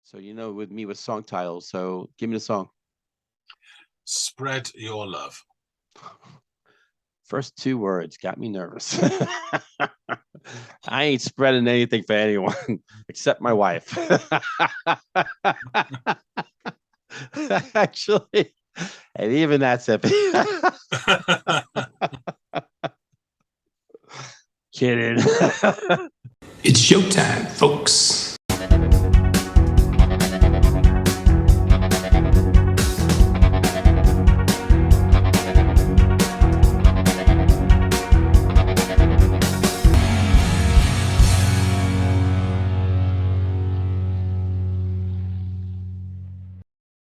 So with me with song titles. So give me the song. Spread your love. First two words got me nervous. I ain't spreading anything for anyone except my wife. Actually, and even that's it. Kidding. It's showtime, folks.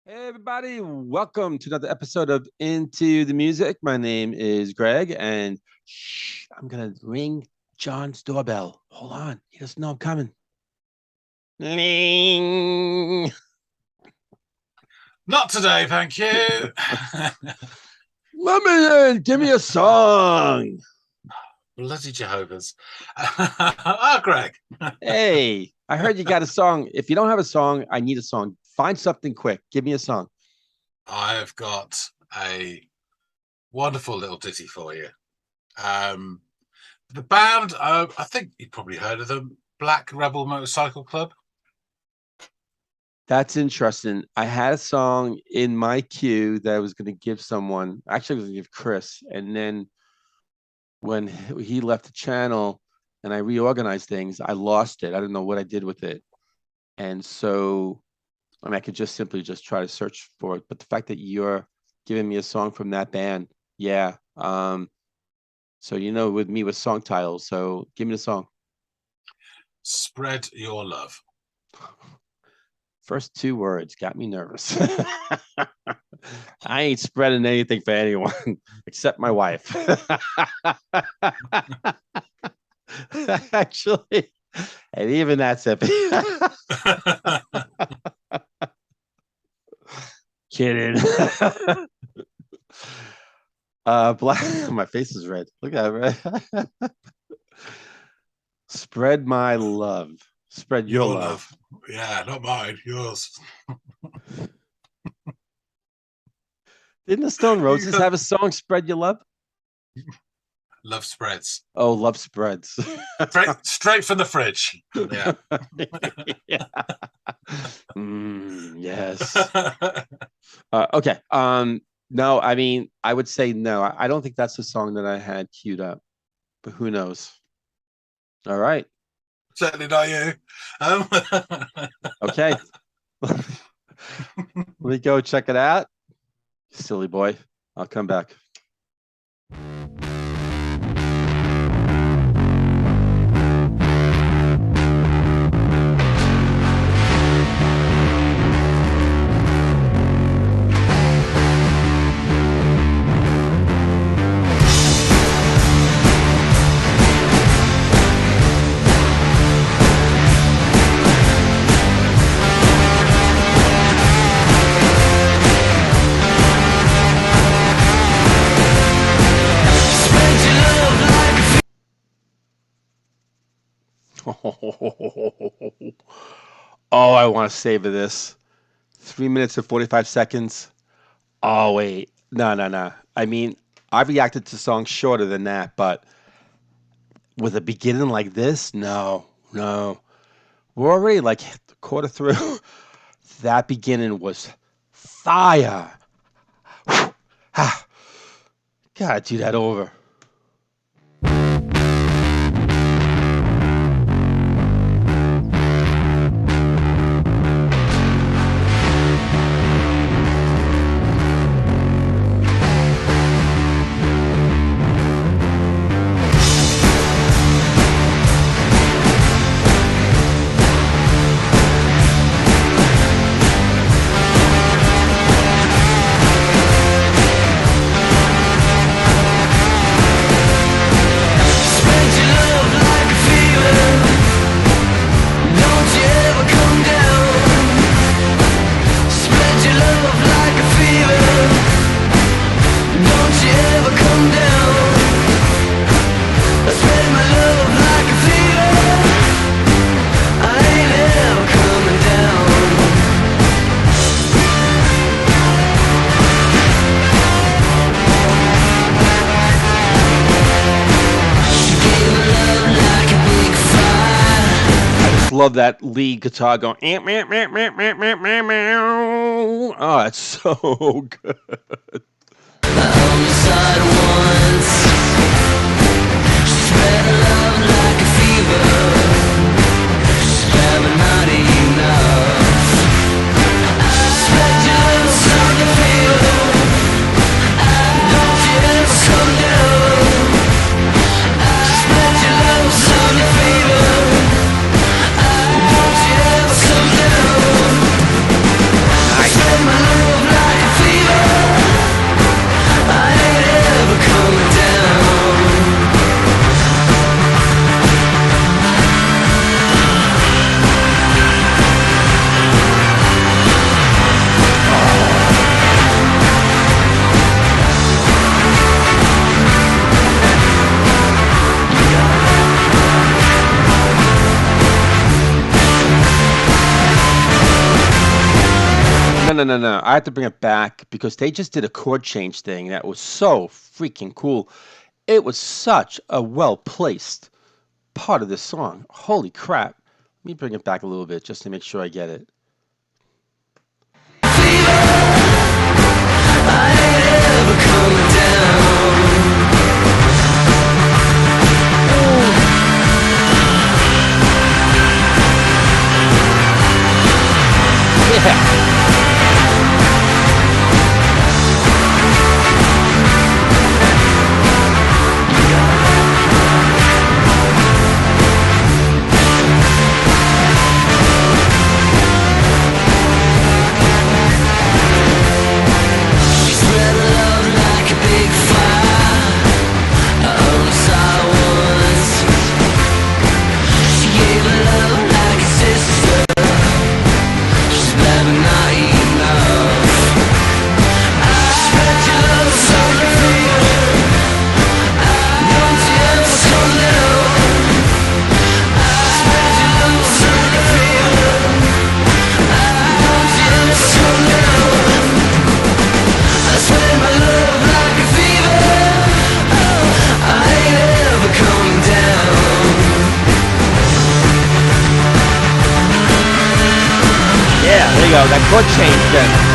Hey, everybody. Welcome to another episode of Into the Music. My name is Greg, and I'm going to ring John's doorbell. Hold on. He doesn't know I'm coming. Ring. Not today, thank you. Let me in. Give me a song. Bloody Jehovah's. Greg. Hey, I heard you got a song. If you don't have a song, I need a song. Find something quick. Give me a song. I've got a wonderful little ditty for you. The band, I think you've probably heard of them, Black Rebel Motorcycle Club. That's interesting. I had a song in my queue that I was going to give someone. Actually, I was going to give Chris. And then when he left the channel and I reorganized things, I lost it. I don't know what I did with it. And so, I could just simply try to search for it. But the fact that you're giving me a song from that band, yeah. So, with me with song titles. So give me the song. Spread your love. First two words got me nervous. I ain't spreading anything for anyone except my wife. Actually, and even that's it. Kidding. Black. My face is red. Look at it. Right? Spread my love. Spread your love. Yeah, not mine. Yours. Didn't the Stone Roses have a song, Spread Your Love? Love spreads. Oh, love spreads. Straight from the fridge. Yeah. Yeah. Yes. Okay. No, I would say no. I don't think that's the song that I had queued up, but who knows? All right. Certainly not you. Okay. Let me go check it out. Silly boy. I'll come back. Oh, I want to savor this. 3 minutes and 45 seconds. Oh, wait. No. I've reacted to songs shorter than that, but with a beginning like this, no. We're already like a quarter through. That beginning was fire. Gotta do that over. love that lead guitar going. Oh, it's so good. No. I have to bring it back because they just did a chord change thing that was so freaking cool. It was such a well-placed part of this song. Holy crap. Let me bring it back a little bit just to make sure I get it. Yeah. There you go, that chord change then.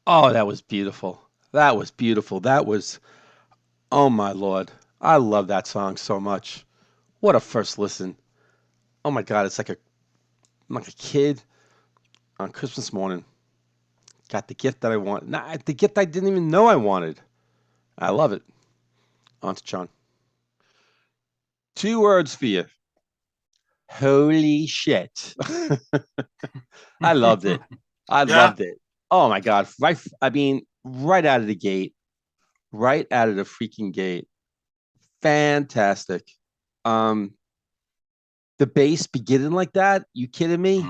Oh, that was beautiful. That was beautiful. That was, oh my Lord. I love that song so much. What a first listen. Oh my God, it's like I'm like a kid on Christmas morning. Got the gift that I want. Nah, the gift I didn't even know I wanted. I love it. On to John. 2 words for you. Holy shit. I loved it. I loved it. Oh my God. Right, I mean, right out of the gate. Right out of the freaking gate. Fantastic. The bass beginning like that? You kidding me?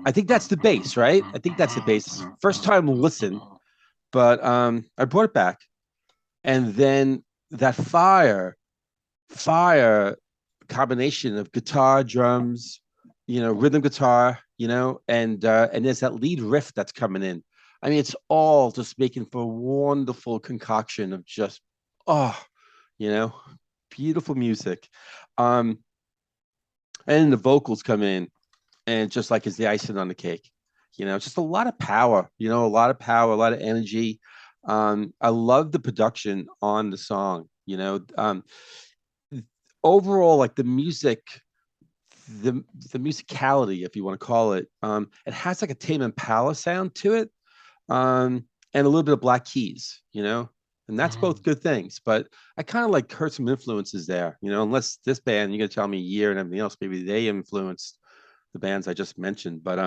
I think that's the bass, right? I think that's the bass. First time listen, but I brought it back. And then that fire combination of guitar, drums, rhythm guitar, and there's that lead riff that's coming in. I mean, it's all just making for a wonderful concoction of just, beautiful music. And the vocals come in, and just like it's the icing on the cake, just a lot of power, a lot of power, a lot of energy. I love the production on the song, overall, like the music, the musicality, if you want to call it, it has like a Tame Impala sound to it. and a little bit of Black Keys, and that's Mm. both good things. But I kind of like heard some influences there, unless this band, you're gonna tell me year and everything else, maybe they influenced the bands I just mentioned. But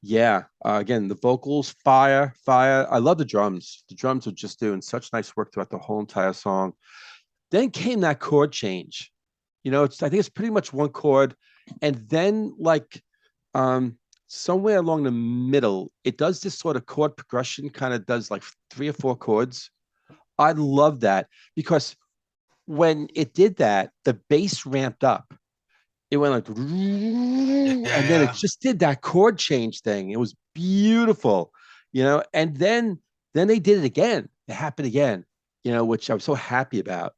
yeah, again, the vocals, fire. I love the drums. The drums are just doing such nice work throughout the whole entire song. Then came that chord change. I think it's pretty much one chord, and then like somewhere along the middle, it does this sort of chord progression, kind of does like 3 or 4 chords. I love that because when it did that, the bass ramped up. It went like, and then it Yeah. just did that chord change thing. It was beautiful, and then they did it again. It happened again, which I was so happy about.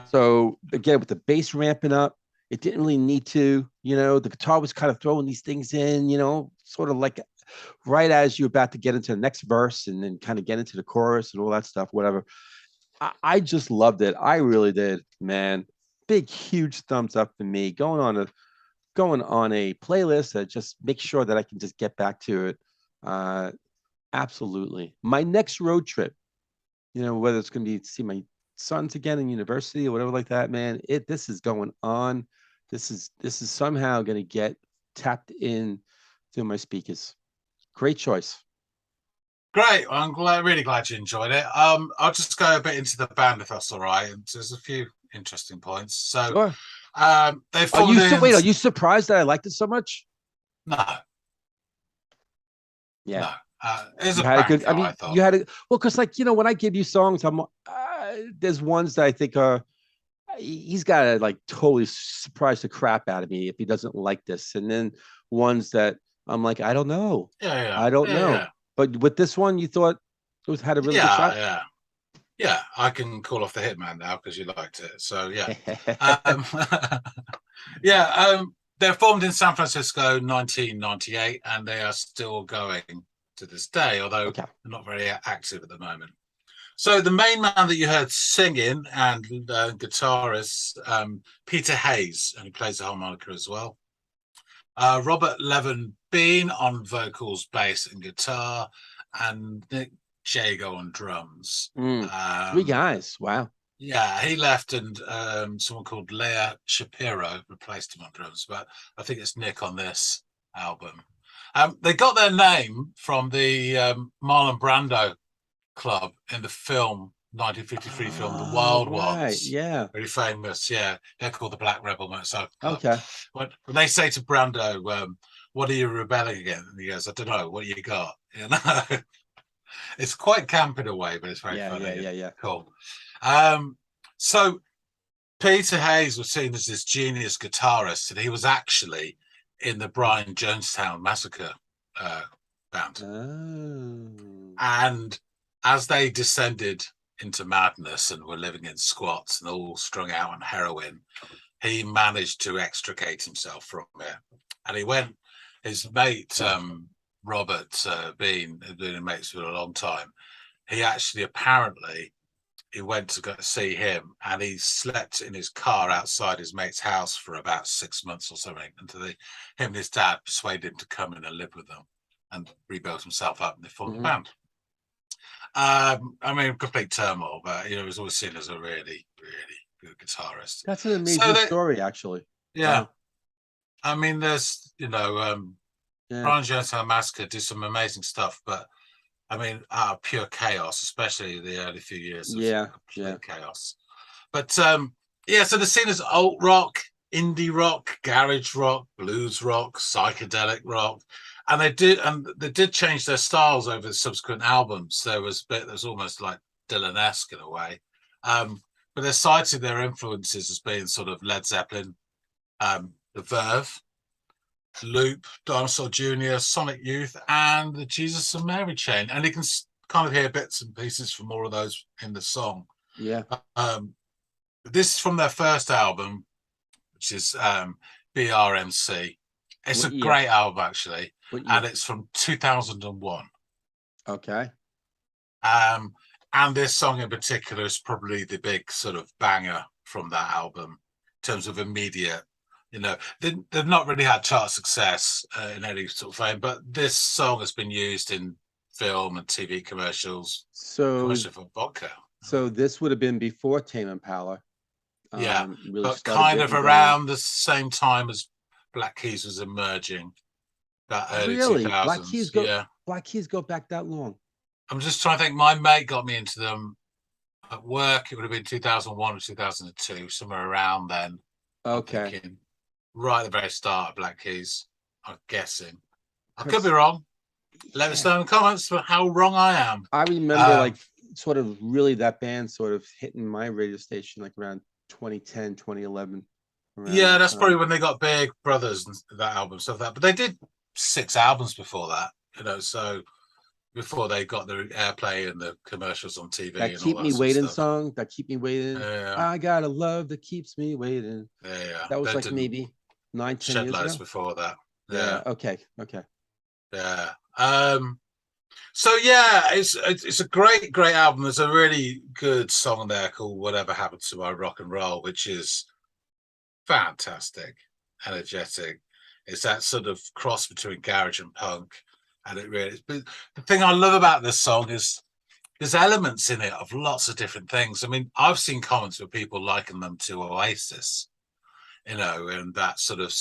So again, with the bass ramping up, it didn't really need to, the guitar was kind of throwing these things in, sort of like right as you're about to get into the next verse and then kind of get into the chorus and all that stuff, whatever. I just loved it. I really did, man. Big, huge thumbs up for me. Going on a playlist that just makes sure that I can just get back to it. Absolutely. My next road trip, whether it's going to be to see my sons again in university or whatever like that, man, this is going on. This is somehow going to get tapped in to my speakers. Great choice. Great. I'm really glad you enjoyed it. I'll just go a bit into the band if that's all right. And there's a few interesting points. So, Sure. they Are formed you in. wait? Are you surprised that I liked it so much? No, Yeah. no. It's You a had a good. banker, I mean, I thought. you had a well, because like when I give you songs, there's ones that I think are he's got to like totally surprise the crap out of me if he doesn't like this, and then ones that I'm like, I don't know, Yeah, I don't yeah, know. yeah, But with this one, you thought it was had a really good yeah, shot. yeah, yeah. I can call off the Hitman now because you liked it. So yeah, um, yeah. They're formed in San Francisco, 1998, and they are still going to this day, although Okay. they're not very active at the moment. So the main man that you heard singing and guitarist Peter Hayes, and he plays the harmonica as well. Robert Levin Bean on vocals, bass, and guitar, and Nick Jago on drums. 3 guys. Wow. Yeah, he left, and someone called Leah Shapiro replaced him on drums. But I think it's Nick on this album. They got their name from the Marlon Brando club in the film 1953 film The Wild Right. Ones. Yeah. Very famous. Yeah, they're called the Black Rebel Motorcycle Club. Okay. When they say to Brando, "What are you rebelling against?" and he goes, "I don't know. What you got?" It's quite camp in a way, but it's very funny. Yeah. Cool. So Peter Hayes was seen as this genius guitarist, and he was actually in the Brian Jonestown Massacre band. Oh. And as they descended into madness and were living in squats and all strung out on heroin, he managed to extricate himself from it. And he went, his mate, Robert Bean, had been mates for a long time. He actually apparently, he went to go see him and he slept in his car outside his mate's house for about 6 months or something until him and his dad persuaded him to come in and live with them and rebuilt himself up and they formed a band. I mean, complete turmoil, but he was always seen as a really, really good guitarist. That's an amazing story, actually. Yeah. Wow. I mean, there's, Brian Jonestown Massacre did some amazing stuff, but I mean, out of pure chaos, especially the early few years of complete chaos. But so the scene is alt rock, indie rock, garage rock, blues rock, psychedelic rock. And they did change their styles over the subsequent albums. There was almost like Dylan-esque in a way. But they cited their influences as being sort of Led Zeppelin, The Verve, Loop, Dinosaur Jr., Sonic Youth, and the Jesus and Mary Chain. And you can kind of hear bits and pieces from all of those in the song. Yeah. This is from their first album, which is BRMC. It's a great album, actually. And it's from 2001. Okay. And this song in particular is probably the big sort of banger from that album in terms of immediate, they've not really had chart success in any sort of fame, but this song has been used in film and TV commercials. So commercial for vodka. So this would have been before Tame Impala. Yeah, really but kind of around the same time as Black Keys was emerging. That early 2000s. Black Keys go back that long. I'm just trying to think. My mate got me into them at work. It would have been 2001 or 2002, somewhere around then. Okay. Right at the very start of Black Keys, I'm guessing. I could be wrong. Let us know in the comments how wrong I am. I remember like sort of really that band sort of hitting my radio station like around 2010, 2011. Yeah, that's probably when they got Big Brothers and that album, stuff like that. But they did 6 albums before that, you know, so before they got the airplay and the commercials on TV. That Keep Me Waiting song, that Keep Me Waiting. I got a love that keeps me waiting. Yeah. That was like maybe 9-10 years ago. Before that. Yeah. Okay. Yeah. So yeah, it's a great album. There's a really good song there called Whatever Happened to My Rock and Roll, which is fantastic, energetic. It's that sort of cross between garage and punk, and it really is. But the thing I love about this song is there's elements in it of lots of different things. I mean, I've seen comments where people liken them to Oasis, you know, and that sort of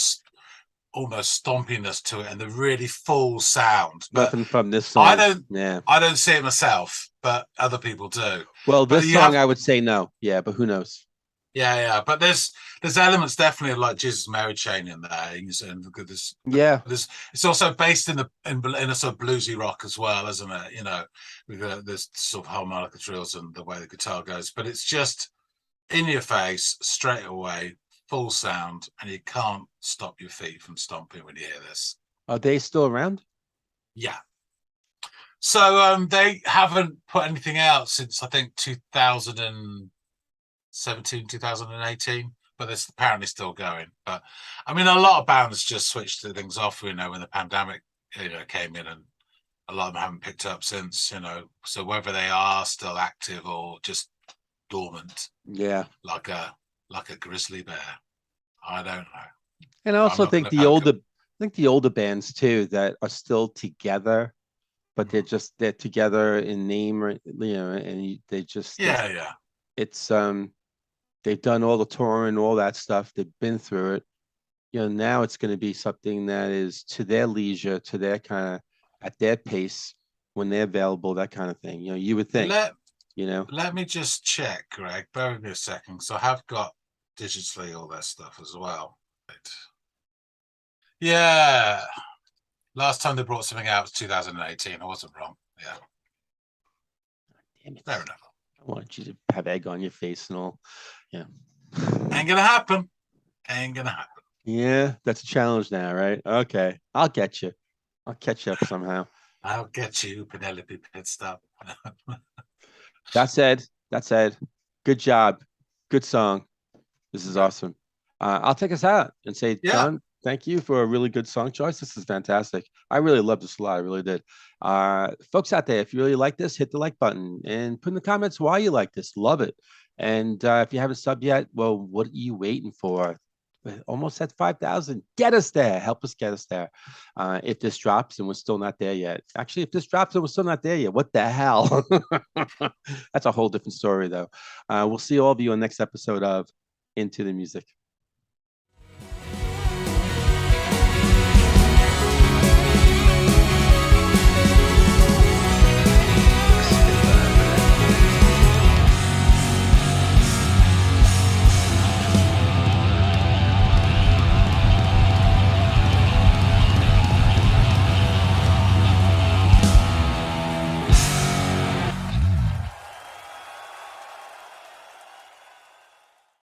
almost stompiness to it and the really full sound. Nothing from this song. I don't see it myself, but other people do. Well, this song I would say no. Yeah, but who knows? Yeah. But there's elements definitely of like Jesus Mary Chain in there. It's also based in a sort of bluesy rock as well, isn't it? You know, with this sort of harmonica drills and the way the guitar goes. But it's just in your face straight away. Full sound, and you can't stop your feet from stomping when you hear this. Are they still around? Yeah. So they haven't put anything out since I think 2017, 2018, but it's apparently still going. But I mean, a lot of bands just switched things off, you know, when the pandemic, you know, came in, and a lot of them haven't picked up since, you know. So whether they are still active or just dormant, like a grizzly bear, I don't know. And I also think the older bands too that are still together, but they're together in name, or you know, and they just it's they've done all the touring, all that stuff, they've been through it. You know, now it's going to be something that is to their leisure, to their kind of at their pace when they're available, that kind of thing. You know, you would think. Let me just check, Greg. Bear with me a second. So I have got digitally all that stuff as well. Yeah. Last time they brought something out was 2018. I wasn't wrong. Yeah. Damn it. Fair enough. I want you to have egg on your face and all. Yeah. Ain't gonna happen. Yeah, that's a challenge now, right? Okay. I'll get you. I'll catch you up somehow. I'll get you, Penelope Pitstop. That said, good job. Good song. This is awesome. I'll take us out and say, John, thank you for a really good song choice. This is fantastic. I really loved this a lot. I really did. Folks out there, if you really like this, hit the like button and put in the comments why you like this. Love it. And if you haven't subbed yet, well, what are you waiting for? Almost at 5,000. Get us there. Help us get us there. If this drops and we're still not there yet. Actually, if this drops and we're still not there yet, what the hell? That's a whole different story, though. We'll see all of you on the next episode of Into the Music.